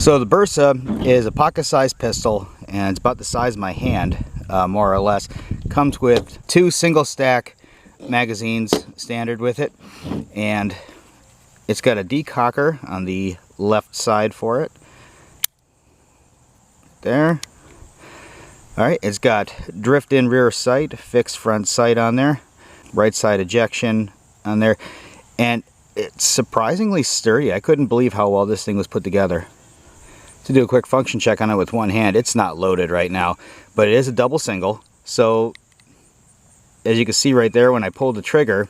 So the Bersa is a pocket-sized pistol, and it's about the size of my hand, more or less. Comes with 2 single-stack magazines standard with it, and it's got a decocker on the left side for it. There. Alright, it's got drift-in rear sight, fixed front sight on there, right side ejection on there, and it's surprisingly sturdy. I couldn't believe how well this thing was put together. To do a quick function check on it with one hand, it's not loaded right now, but it is a double single. So as you can see right there, when I pulled the trigger,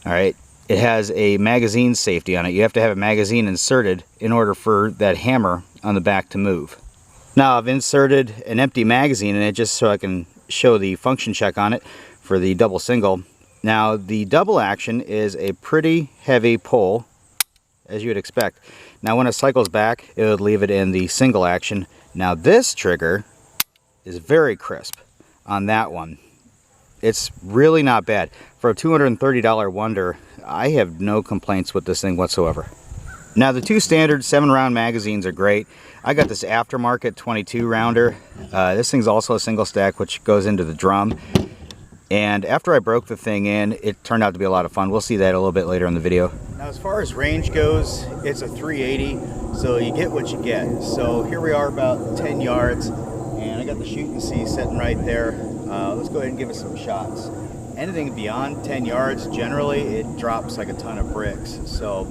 all right, it has a magazine safety on it. You have to have a magazine inserted in order for that hammer on the back to move. Now I've inserted an empty magazine in it just so I can show the function check on it for the double single. Now the double action is a pretty heavy pull, as you would expect. Now when it cycles back, it would leave it in the single action. Now this trigger is very crisp on that one. It's really not bad. For a $230 wonder, I have no complaints with this thing whatsoever. Now the 2 standard 7-round magazines are great. I got this aftermarket 22 rounder. This thing's also a single stack, which goes into the drum. And after I broke the thing in, it turned out to be a lot of fun. We'll see that a little bit later in the video. Now as far as range goes, it's a 380, so you get what you get. So here we are about 10 yards, and I got the shoot and see sitting right there. Let's go ahead and give it some shots. Anything beyond 10 yards, generally it drops like a ton of bricks. So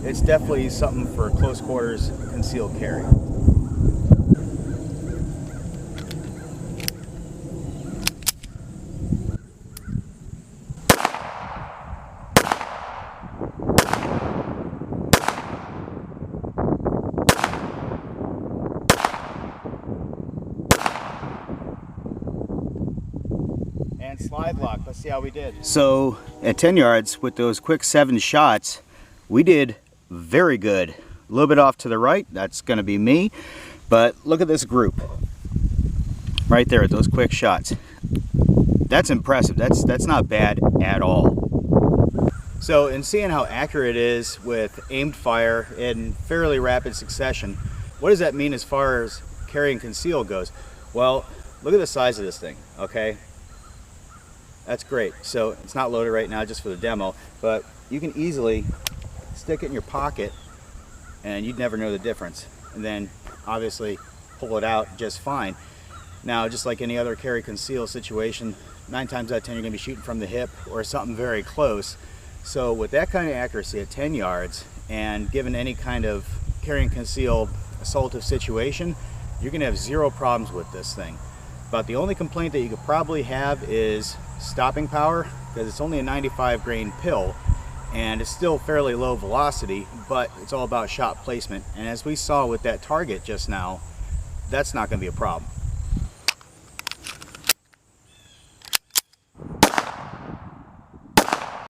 it's definitely something for close quarters concealed carry. And slide lock, let's see how we did. So at 10 yards with those quick 7 shots, we did very good. A little bit off to the right, that's going to be me, but look at this group right there at those quick shots. That's impressive. That's not bad at all. So in seeing how accurate it is with aimed fire in fairly rapid succession, what does that mean as far as carry and conceal goes? Well, look at the size of this thing, okay? That's great. So it's not loaded right now just for the demo, but you can easily stick it in your pocket and you'd never know the difference. And then obviously pull it out just fine. Now, just like any other carry conceal situation, 9 times out of 10 you're gonna be shooting from the hip or something very close. So with that kind of accuracy at 10 yards and given any kind of carry and conceal assaultive situation, you're gonna have 0 problems with this thing. But the only complaint that you could probably have is stopping power, because it's only a 95 grain pill and it's still fairly low velocity, but it's all about shot placement. And as we saw with that target just now, that's not going to be a problem.